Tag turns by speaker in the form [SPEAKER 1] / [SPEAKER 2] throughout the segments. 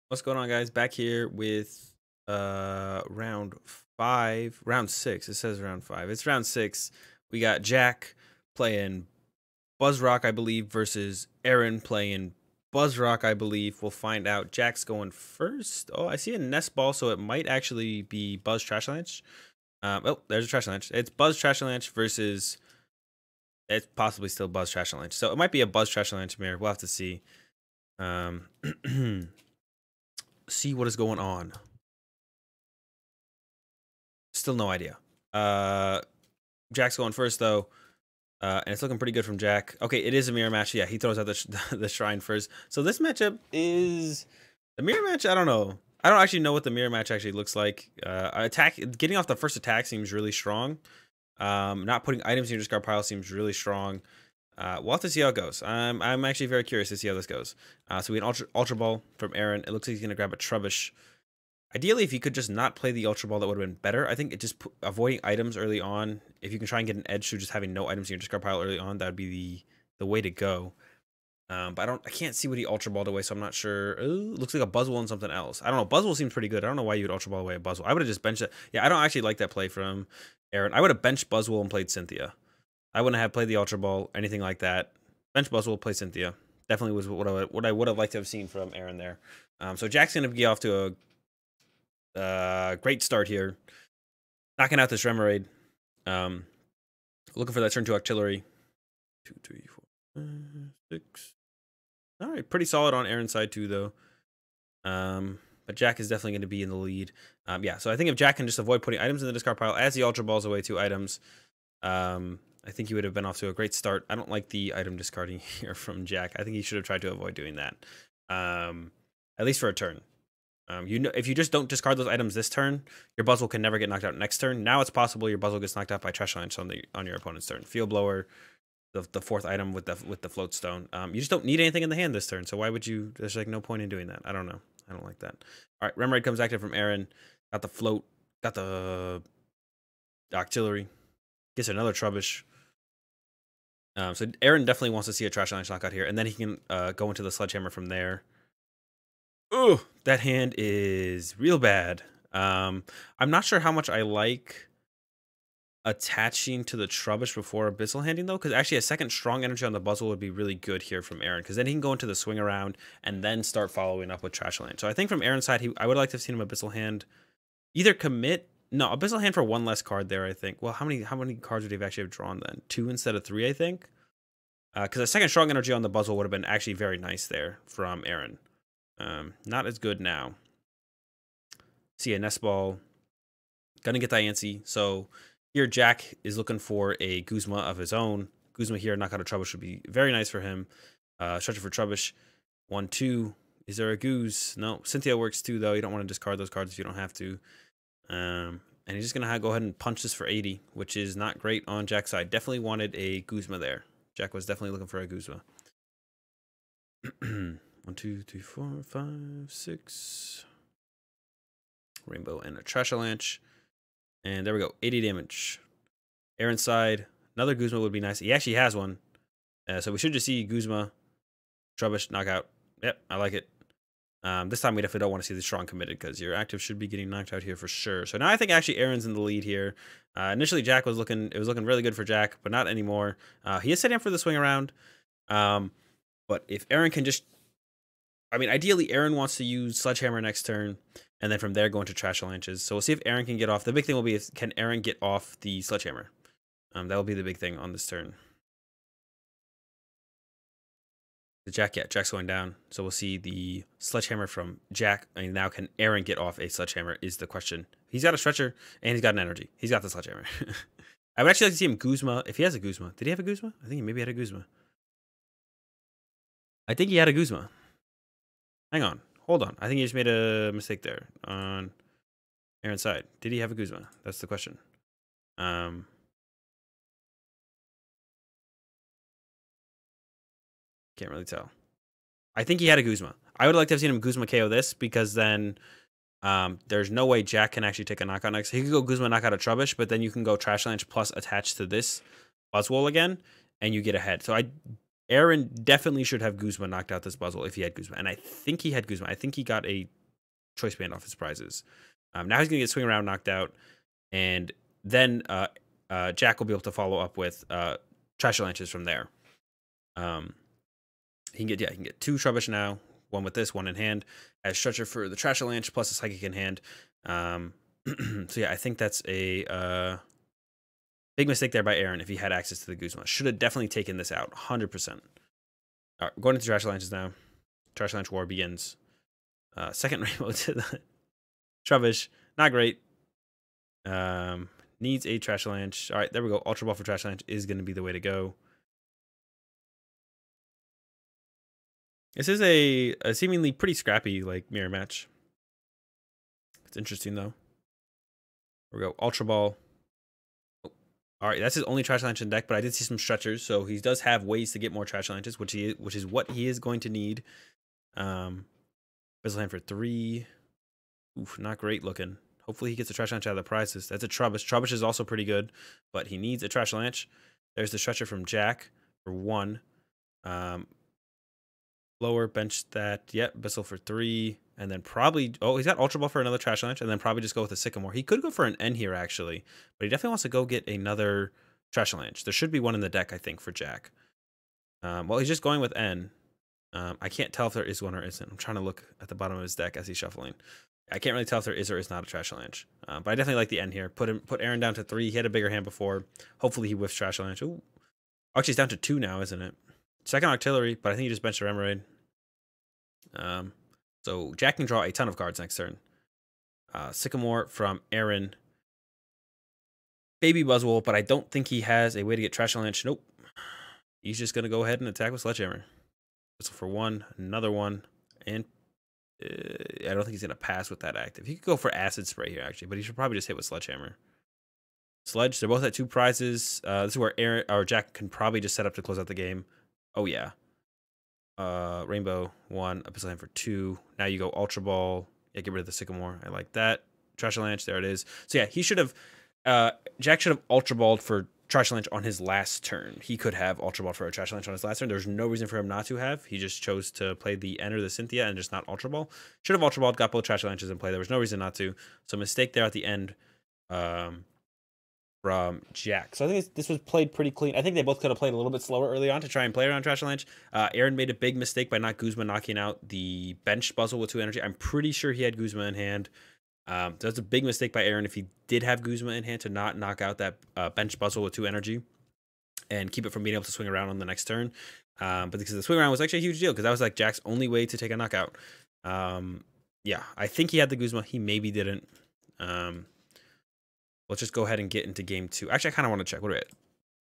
[SPEAKER 1] What's going on, guys? Back here with round 6. It says round 5. It's round 6. We got Jack playing BuzzRock, I believe, versus Aaron playing BuzzRock, I believe. We'll find out. Jack's going first. Oh, I see a nest ball, so it might actually be Buzz Trashlanch. Oh, there's a Trashlanch. It's Buzz Trashlanch versus it's possibly still Buzz Trashlanch. So it might be a Buzz Trashlanch mirror. We'll have to see. See what is going on. Still no idea. Jack's going first though, and it's looking pretty good from Jack. Okay, it is a mirror match. Yeah, he throws out the shrine first. So this matchup is the mirror match. I don't know. I don't actually know what the mirror match actually looks like. Getting off the first attack seems really strong. Not putting items in your discard pile seems really strong. We'll have to see how it goes. I'm actually very curious to see how this goes. So we have an Ultra Ball from Aaron. It looks like he's going to grab a Trubbish. Ideally, if you could just not play the Ultra Ball, that would have been better. I think it just avoiding items early on. If you can try and get an edge through just having no items in your discard pile early on, that would be the way to go. But I can't see what he Ultra Balled away, so I'm not sure. Ooh, looks like a Buzzwole and something else. I don't know. Buzzwole seems pretty good. I don't know why you would Ultra Ball away a Buzzwole. I would have just benched it. Yeah, I don't actually like that play from Aaron. I would have benched Buzzwole and played Cynthia. I wouldn't have played the Ultra Ball, anything like that. Bench Buzzwole, play Cynthia. Definitely was what I would have liked to have seen from Aaron there. So Jack's going to get off to a great start here. Knocking out this Remoraid. Looking for that turn 2 Artillery. 2, 3, 4, 5, 6. All right, pretty solid on Aaron's side too, though. But Jack is definitely going to be in the lead. Yeah, so I think if Jack can just avoid putting items in the discard pile as he Ultra Balls away 2 items, I think he would have been off to a great start. I don't like the item discarding here from Jack. I think he should have tried to avoid doing that, at least for a turn. You know, if you just don't discard those items this turn, your Buzzwole can never get knocked out next turn. Now it's possible your Buzzwole gets knocked out by Trashlanch on your opponent's turn. Field Blower, the 4th item with the Float Stone. You just don't need anything in the hand this turn, so why would you? There's like no point in doing that. I don't know. I don't like that. All right, Remoraid comes active from Aaron. Got the Float. Got the Artillery. Gets another Trubbish. So Aaron definitely wants to see a Trashlanch knockout here, and then he can go into the Sledgehammer from there. Ooh, that hand is real bad. I'm not sure how much I like attaching to the Trubbish before Abyssal Handing, though, because actually a second Strong Energy on the Buzzwole would be really good here from Aaron, because then he can go into the swing around and then start following up with Trashlanch. So I think from Aaron's side, I would like to have seen him Abyssal Hand. Either commit... No, Abyssal Hand for 1 less card there, I think. Well, how many cards would he actually have drawn then? 2 instead of 3, I think? Because a second Strong Energy on the Buzzwole would have been actually very nice there from Aaron. Not as good now. See a Nest Ball. Gonna get Diancie. So here Jack is looking for a Guzma of his own. Guzma here, knock out a Trubbish would be very nice for him. Stretcher for Trubbish. 1, 2. Is there a Goose? No. Cynthia works too, though. You don't want to discard those cards if you don't have to. And he's just going to go ahead and punch this for 80, which is not great on Jack's side. Definitely wanted a Guzma there. Jack was definitely looking for a Guzma. 1, 2, 3, 4, 5, 6. Rainbow and a Trashlanch. And there we go. 80 damage. Aaron's side. Another Guzma would be nice. He actually has one. So we should just see Guzma, Trubbish, knockout. Yep, I like it. This time we definitely don't want to see the Strong committed because your active should be getting knocked out here for sure. So now I think actually Aaron's in the lead here. Initially Jack was looking really good for Jack, but not anymore. He is setting up for the swing around. But if Aaron can just, I mean, ideally Aaron wants to use Sledgehammer next turn, and then from there go into Trashlanches. So we'll see if Aaron can get off. The big thing will be can Aaron get off the Sledgehammer? That will be the big thing on this turn. Jack's going down. So we'll see the Sledgehammer from Jack. I mean, now can Aaron get off a Sledgehammer is the question. He's got a Stretcher, and he's got an Energy. He's got the Sledgehammer. I would actually like to see him Guzma. If he has a Guzma. Did he have a Guzma? I think he maybe had a Guzma. I think he had a Guzma. Hang on. Hold on. I think he just made a mistake there on Aaron's side. Did he have a Guzma? That's the question. Can't really tell. I think he had a Guzma. I would like to have seen him Guzma KO this because then there's no way Jack can actually take a knockout next. He could go Guzma knockout a Trubbish, but then you can go Trashlanch plus attach to this Buzzwole again, and you get ahead. So Aaron definitely should have Guzma knocked out this Buzzwole if he had Guzma. And I think he had Guzma. I think he got a choice band off his prizes. Now he's going to get swing around knocked out, and then Jack will be able to follow up with Trash Lanches from there. He can get 2 Trubbish now, 1 with this, 1 in hand, as Stretcher for the Trash Lanche plus a Psychic in hand. So yeah, I think that's a big mistake there by Aaron if he had access to the Guzma. Should have definitely taken this out, 100%. All right, going into Trash Lanches now. Trash Lanche War begins. Second Rainbow to the Trubbish, not great. Needs a Trash Lanche. All right, there we go. Ultra Ball for Trash Lanche is going to be the way to go. This is a seemingly pretty scrappy like mirror match. It's interesting though. Here we go. Ultra Ball. Oh. All right, that's his only Trash Lanche in deck, but I did see some stretchers, so he does have ways to get more Trash Lanches, which is what he is going to need. Bizzle hand for 3. Oof, not great looking. Hopefully he gets a Trash Lanche out of the prizes. That's a Trubbish. Trubbish is also pretty good, but he needs a Trash Lanche. There's the stretcher from Jack for 1. Lower bench that. Yep, Bizzle for 3. And then probably, oh, he's got Ultra Ball for another Trash Lanche, and then probably just go with a Sycamore. He could go for an N here, actually, but he definitely wants to go get another Trash Lanche. There should be one in the deck, I think, for Jack. Well, he's just going with N. I can't tell if there is one or isn't. I'm trying to look at the bottom of his deck as he's shuffling. I can't really tell if there is or is not a Trash Lanche. But I definitely like the N here. Put Aaron down to 3. He had a bigger hand before. Hopefully he whiffs Trash Lanche. Ooh. Actually, he's down to 2 now, isn't it? Second Artillery, but I think he just benched a Remoraid. So Jack can draw a ton of cards next turn. Sycamore from Aaron. BabyBuzzGarb, but I don't think he has a way to get Trash Lanche. Nope. He's just going to go ahead and attack with Sledgehammer. Whistle for 1, another one, and I don't think he's going to pass with that active. He could go for Acid Spray here, actually, but he should probably just hit with Sledgehammer. Sledge, they're both at 2 prizes. This is where Aaron or Jack can probably just set up to close out the game. Oh, yeah. Rainbow 1, a Pistol Hand for 2. Now you go Ultra Ball. Yeah, get rid of the Sycamore. I like that. Trash Lanche, there it is. So yeah, he should have, Jack should have Ultra Balled for Trash Lanche on his last turn. He could have Ultra Ball for a Trash Lanche on his last turn. There's no reason for him not to have. He just chose to play the N or the Cynthia and just not Ultra Ball. Should have Ultra Balled, got both Trash Lanches in play. There was no reason not to. So mistake there at the end from Jack. So I think this was played pretty clean. I think they both could have played a little bit slower early on to try and play around Trash Lanche. Aaron made a big mistake by not Guzma knocking out the bench Buzzle with 2 energy. I'm pretty sure he had Guzma in hand. That's a big mistake by Aaron if he did have Guzma in hand to not knock out that bench Buzzle with 2 energy and keep it from being able to swing around on the next turn. But because the swing around was actually a huge deal because that was like Jack's only way to take a knockout. Yeah, I think he had the Guzma. He maybe didn't. Let's just go ahead and get into game 2. Actually, I kind of want to check. What are we at?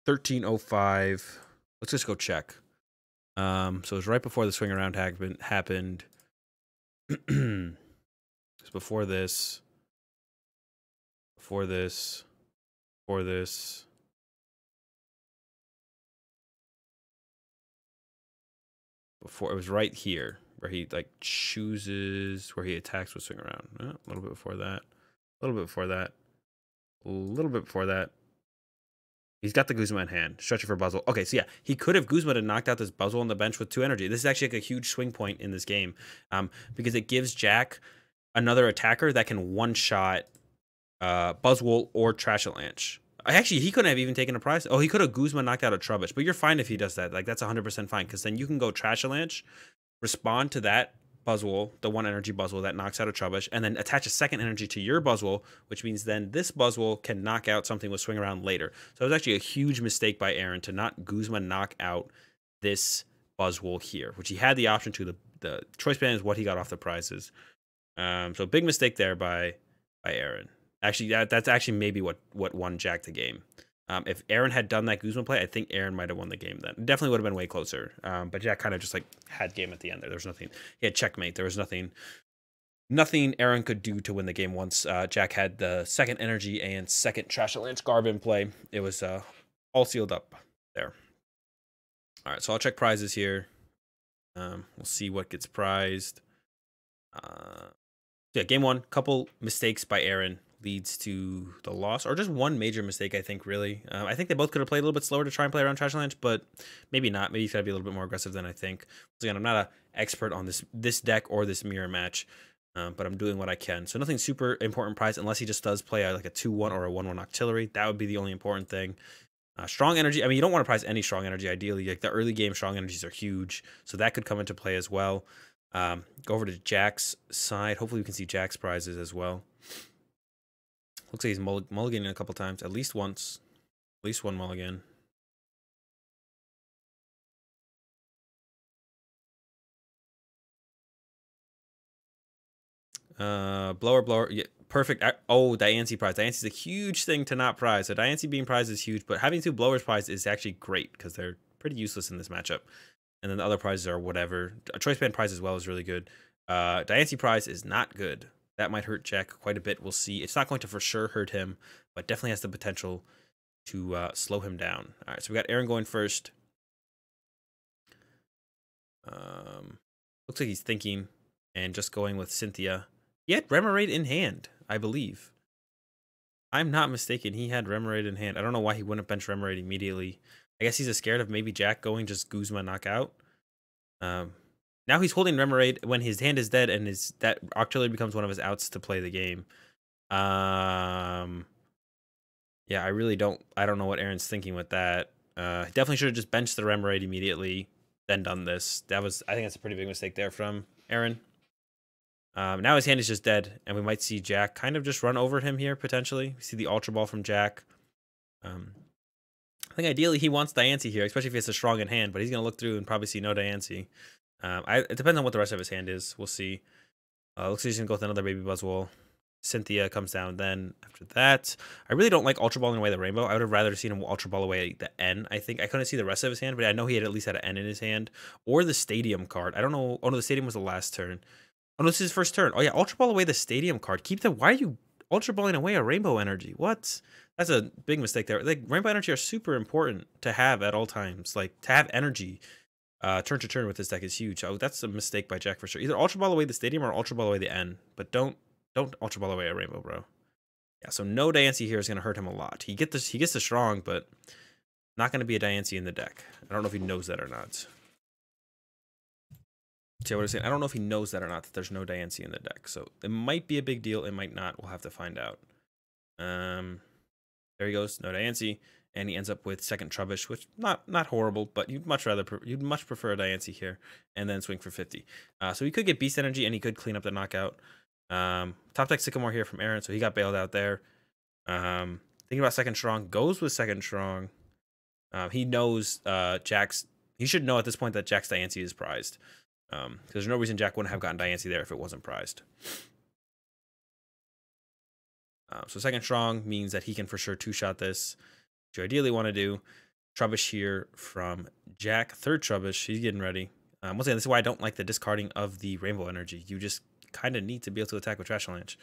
[SPEAKER 1] 13:05. Let's just go check. So it was right before the swing around happened. It's before this. Before this. Before this. Before it was right here where he like chooses where he attacks with swing around. A little bit before that. A little bit before that. A little bit before that. He's got the Guzma in hand. Stretcher for Buzzle. Okay, so yeah, he could have Guzma and knocked out this Buzzle on the bench with 2 energy. This is actually like a huge swing point in this game because it gives Jack another attacker that can one-shot Buzzwole or Trash Lanche. Actually, he couldn't have even taken a prize. Oh, he could have Guzma knocked out a Trubbish, but you're fine if he does that. Like, that's 100% fine because then you can go Trash Lanche, respond to that Buzzwole, the 1 energy Buzzwole that knocks out a Trubbish, and then attach a 2nd energy to your Buzzwole, which means then this Buzzwole can knock out something with swing around later. So it was actually a huge mistake by Aaron to not Guzma knock out this Buzzwole here, which he had the option to. The choice band is what he got off the prizes. So big mistake there by Aaron. Actually, that's actually maybe what won Jack the game. If Aaron had done that Guzma play, I think Aaron might have won the game then. It definitely would have been way closer. But Jack kind of just like had game at the end there. There was nothing. He had checkmate. There was nothing Aaron could do to win the game once Jack had the 2nd energy and 2nd Trash Lanche Garb in play. It was all sealed up there. All right, so I'll check prizes here. We'll see what gets prized. Yeah, game 1, couple mistakes by Aaron leads to the loss, or just one major mistake, I think, really. I think they both could have played a little bit slower to try and play around Trash Lanche, but maybe not. Maybe he's got to be a little bit more aggressive than I think. Once again, I'm not an expert on this deck or this mirror match. but I'm doing what I can. So nothing super important prize unless he just does play like a 2-1 or a 1-1 auxiliary. That would be the only important thing. Strong energy. I mean, you don't want to prize any strong energy. Ideally, like the early game strong energies are huge, so that could come into play as well. Go over to Jack's side. Hopefully, we can see Jack's prizes as well. Looks like he's mulliganing a couple times, at least once, at least one mulligan. Blower. Yeah, perfect. Oh, Diancie prize. Diancie's a huge thing to not prize. So Diancie being prized is huge, but having 2 blowers prized is actually great because they're pretty useless in this matchup. And then the other prizes are whatever. A choice band prize as well is really good. Diancie prize is not good. That might hurt Jack quite a bit. We'll see. It's not going to for sure hurt him, but definitely has the potential to slow him down. All right, so we got Aaron going first. Looks like he's thinking and just going with Cynthia. He had Remoraid in hand, I believe. I'm not mistaken. He had Remoraid in hand. I don't know why he wouldn't bench Remoraid immediately. I guess he's scared of maybe Jack going just Guzma knockout. Now he's holding Remoraid when his hand is dead and that auxiliary becomes one of his outs to play the game. Yeah, I don't know what Aaron's thinking with that. Definitely should have just benched the Remoraid immediately, then done this. I think that's a pretty big mistake there from Aaron. Now his hand is just dead, and we might see Jack kind of just run over him here, potentially. We see the Ultra Ball from Jack. I think ideally he wants Diancie here, especially if he has a strong in hand, but he's going to look through and probably see no Diancie. It depends on what the rest of his hand is. We'll see. Looks like he's going to go with another Baby Buzzwole. Cynthia comes down then after that. I really don't like Ultra Balling away the Rainbow. I would have rather seen him Ultra Ball away the N, I think. I couldn't see the rest of his hand, but I know he had at least had an N in his hand. Or the Stadium card. I don't know. Oh, no, the Stadium was the last turn. Oh, no, this is his first turn. Oh, yeah, Ultra Ball away the Stadium card. Why are you Ultra Balling away a Rainbow Energy? What? That's a big mistake there. Like, Rainbow Energy are super important to have at all times. Like, to have energy turn to turn with this deck is huge. Oh, that's a mistake by Jack for sure. Either Ultra Ball away the Stadium or Ultra Ball away the N. But don't Ultra Ball away a Rainbow, bro. Yeah, so no Diancie here is going to hurt him a lot. He gets the strong, but not going to be a Diancie in the deck. I don't know if he knows that or not. See what I'm saying? I don't know if he knows that or not, that there's no Diancie in the deck. So it might be a big deal. It might not. We'll have to find out. There he goes. No Diancie. And he ends up with second Trubbish, which not horrible, but you'd much prefer a Diancie here, and then swing for 50. So he could get Beast Energy, and he could clean up the knockout. Top deck Sycamore here from Aaron, so he got bailed out there. Thinking about second strong, goes with second strong. He knows he should know at this point that Jack's Diancie is prized. Because there's no reason Jack wouldn't have gotten Diancie there if it wasn't prized. So second strong means that he can for sure two-shot this, which you ideally want to do. Trubbish here from Jack. Third Trubbish. He's getting ready. Once again, this is why I don't like the discarding of the Rainbow Energy. You just kind of need to be able to attack with Trash Avalanche.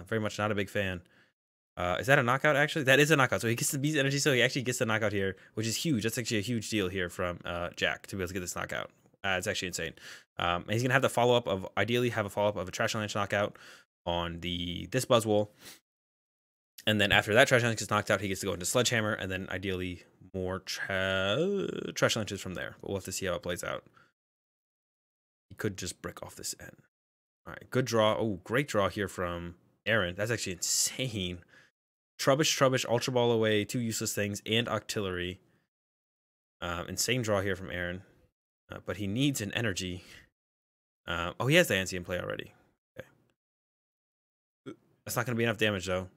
[SPEAKER 1] Very much not a big fan. Is that a knockout, actually? That is a knockout. So he gets the Beast Energy, so he actually gets the knockout here, which is huge. That's actually a huge deal here from Jack to be able to get this knockout. It's actually insane. And he's going to have the follow-up of, ideally have a follow-up of a Trash Avalanche knockout on this Buzzwole. And then after that Trash Avalanche gets knocked out, he gets to go into Sledgehammer, and then ideally more Trash Avalanches from there. But we'll have to see how it plays out. He could just brick off this end. All right, good draw. Oh, great draw here from Aaron. That's actually insane. Trubbish, Ultra Ball away, 2 useless things, and Octillery. Insane draw here from Aaron. But he needs an energy. Oh, he has the Diancie in play already. Okay. That's not going to be enough damage, though.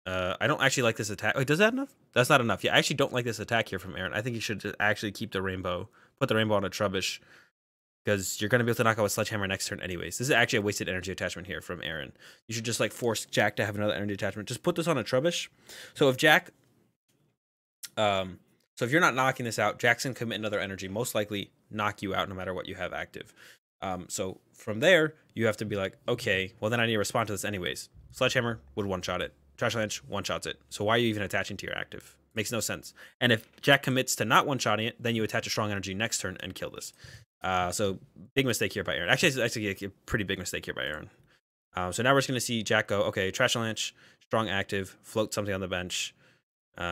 [SPEAKER 1] I don't actually like this attack. Wait, does that enough? That's not enough. Yeah, I actually don't like this attack here from Aaron. I think he should just actually keep the Rainbow. Put the Rainbow on a Trubbish. Because you're going to be able to knock out with Sledgehammer next turn anyways. This is actually a wasted energy attachment here from Aaron. You should just like force Jack to have another energy attachment. Just put this on a Trubbish. So if Jack... so if you're not knocking this out, Jackson commit another energy. Most likely knock you out no matter what you have active. So from there, you have to be like, okay, well then I need to respond to this anyways. Sledgehammer would one-shot it. Trash Avalanche one-shots it. So why are you even attaching to your active? Makes no sense. And if Jack commits to not one-shotting it, then you attach a strong energy next turn and kill this. So big mistake here by Aaron. Actually, it's actually a pretty big mistake here by Aaron. So now we're just going to see Jack go, okay, Trash Avalanche, strong active, float something on the bench,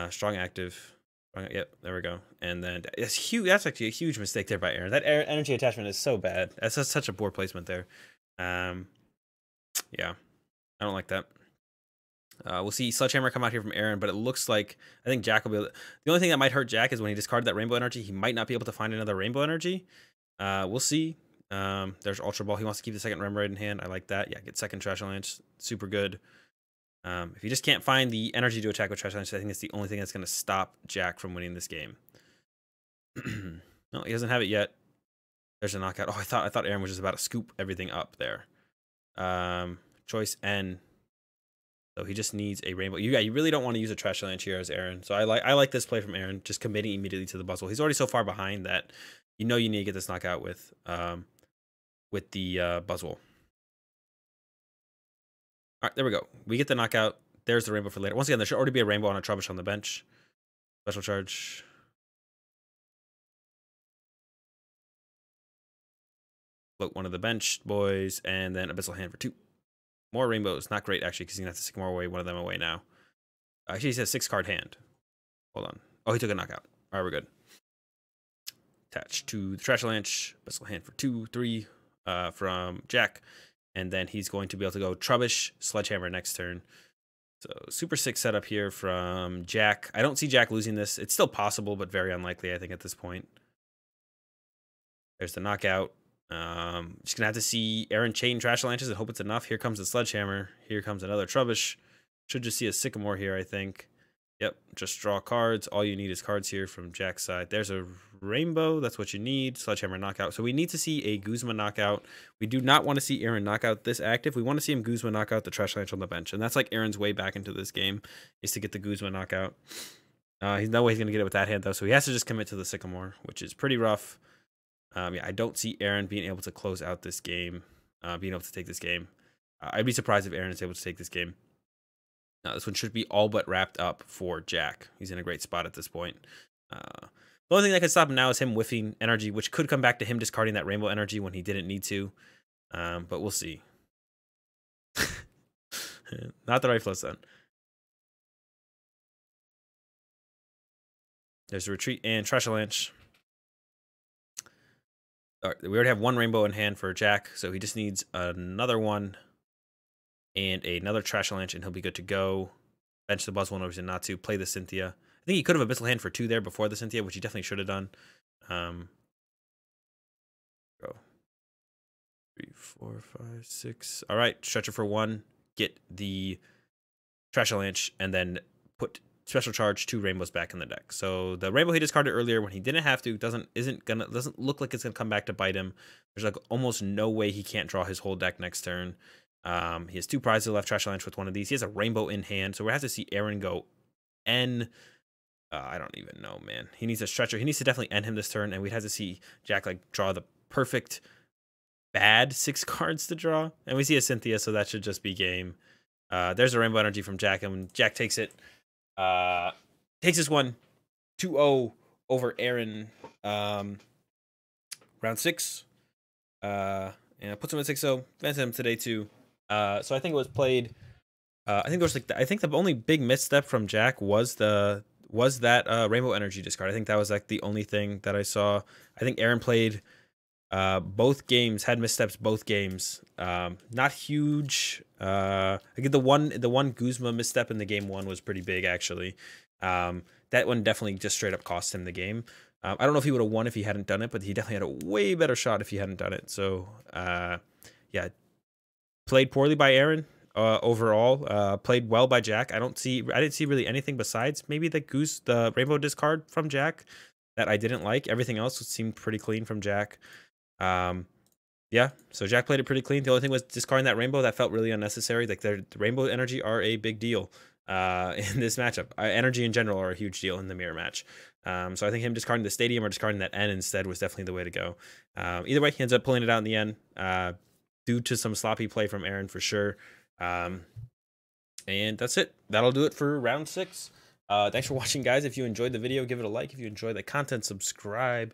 [SPEAKER 1] strong active. Yep, there we go. And then it's huge. That's actually a huge mistake there by Aaron. That energy attachment is so bad. That's such a poor placement there. Yeah, I don't like that. We'll see Sledgehammer come out here from Aaron, but it looks like I think Jack will be able to, the only thing that might hurt Jack is when he discarded that Rainbow Energy, he might not be able to find another Rainbow Energy. We'll see. There's Ultra Ball. He wants to keep the second Remoraid in hand. I like that. Yeah, get second Trash Lance. Super good. If you just can't find the energy to attack with Trash Lance, I think it's the only thing that's going to stop Jack from winning this game. No, he doesn't have it yet. There's a knockout. Oh, I thought Aaron was just about to scoop everything up there. Choice N. So he just needs a Rainbow. You really don't want to use a Trash Lance here as Aaron. So I like this play from Aaron, just committing immediately to the Buzzle. He's already so far behind that you know you need to get this knockout with the Buzzle. All right, there we go. We get the knockout. There's the Rainbow for later. Once again, there should already be a Rainbow on a Trubbish on the bench. Special charge. Float one of the bench boys, and then Abyssal Hand for 2. More Rainbows. Not great, actually, because he's going to have to stick more away. One of them away now. Actually, he says 6-card hand. Hold on. Oh, he took a knockout. All right, we're good. Attached to the Trash Lance. Abyssal Hand for 2, 3 from Jack. And then he's going to be able to go Trubbish, Sledgehammer next turn. So super sick setup here from Jack. I don't see Jack losing this. It's still possible, but very unlikely, I think, at this point. There's the knockout. Just gonna have to see Aaron chain Trash Lances and hope it's enough. Here comes the Sledgehammer. Here comes another Trubbish. Should just see a Sycamore here, I think. Yep, just draw cards. All you need is cards here from Jack's side. There's a Rainbow. That's what you need. Sledgehammer knockout. So we need to see a Guzma knockout. We do not want to see Aaron knockout this active. We want to see him Guzma knockout the Trash Lance on the bench. And that's like Aaron's way back into this game, is to get the Guzma knockout. He's no way he's going to get it with that hand, though. So he has to just commit to the Sycamore, which is pretty rough. Yeah, I don't see Aaron being able to close out this game, being able to take this game. I'd be surprised if Aaron is able to take this game. This one should be all but wrapped up for Jack. He's in a great spot at this point. The only thing that could stop him now is him whiffing energy, which could come back to him discarding that Rainbow Energy when he didn't need to. But we'll see. Not the right flow stone. There's a retreat and Trash Lance. All right, we already have one Rainbow in hand for Jack, so he just needs another one and another Trash Lance, and he'll be good to go. Bench the Buzzle, no reason not to. Play the Cynthia. I think he could have Abyssal Hand for 2 there before the Cynthia, which he definitely should have done. Go 3, 4, 5, 6. All right, Stretcher for 1. Get the Trash Lance, and then put Special Charge 2 Rainbows back in the deck. So the Rainbow he discarded earlier when he didn't have to doesn't look like it's gonna come back to bite him. There's like almost no way he can't draw his whole deck next turn. He has 2 prizes left. Trash Lance with one of these. He has a Rainbow in hand, so we have to see Aaron go N. I don't even know, man. He needs a Stretcher. He needs to definitely end him this turn, and we'd have to see Jack like draw the perfect bad 6 cards to draw. And we see a Cynthia, so that should just be game. There's a Rainbow Energy from Jack, and when Jack takes it, takes this one 2-0 over Aaron. Round 6. And puts him at 6-0. Advanced him today too. So I think it was played. I think there was I think the only big misstep from Jack was that Rainbow Energy discard. I think that was like the only thing that I saw. I think Aaron played both games, had missteps both games. Not huge. I get the one Guzma misstep in the game 1 was pretty big actually. That one definitely just straight up cost him the game. I don't know if he would have won if he hadn't done it, but he definitely had a way better shot if he hadn't done it. So yeah, played poorly by Aaron overall. Played well by Jack. I didn't see really anything besides maybe the Rainbow discard from Jack that I didn't like. Everything else seemed pretty clean from Jack. Yeah, so Jack played it pretty clean. The only thing was discarding that Rainbow that felt really unnecessary. Like the Rainbow Energy are a big deal in this matchup. Energy in general are a huge deal in the mirror match. So I think him discarding the Stadium or discarding that N instead was definitely the way to go. Either way, he ends up pulling it out in the end due to some sloppy play from Aaron for sure. And that's it. That'll do it for round 6. Thanks for watching, guys. If you enjoyed the video, give it a like. If you enjoyed the content, subscribe.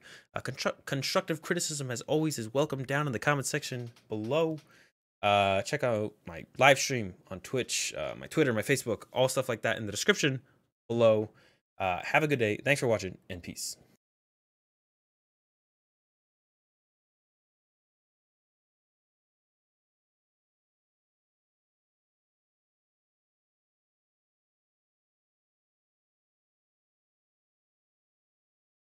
[SPEAKER 1] Constructive criticism, as always, is welcome down in the comment section below. Check out my live stream on Twitch, my Twitter, my Facebook, all stuff like that in the description below. Have a good day. Thanks for watching, and peace.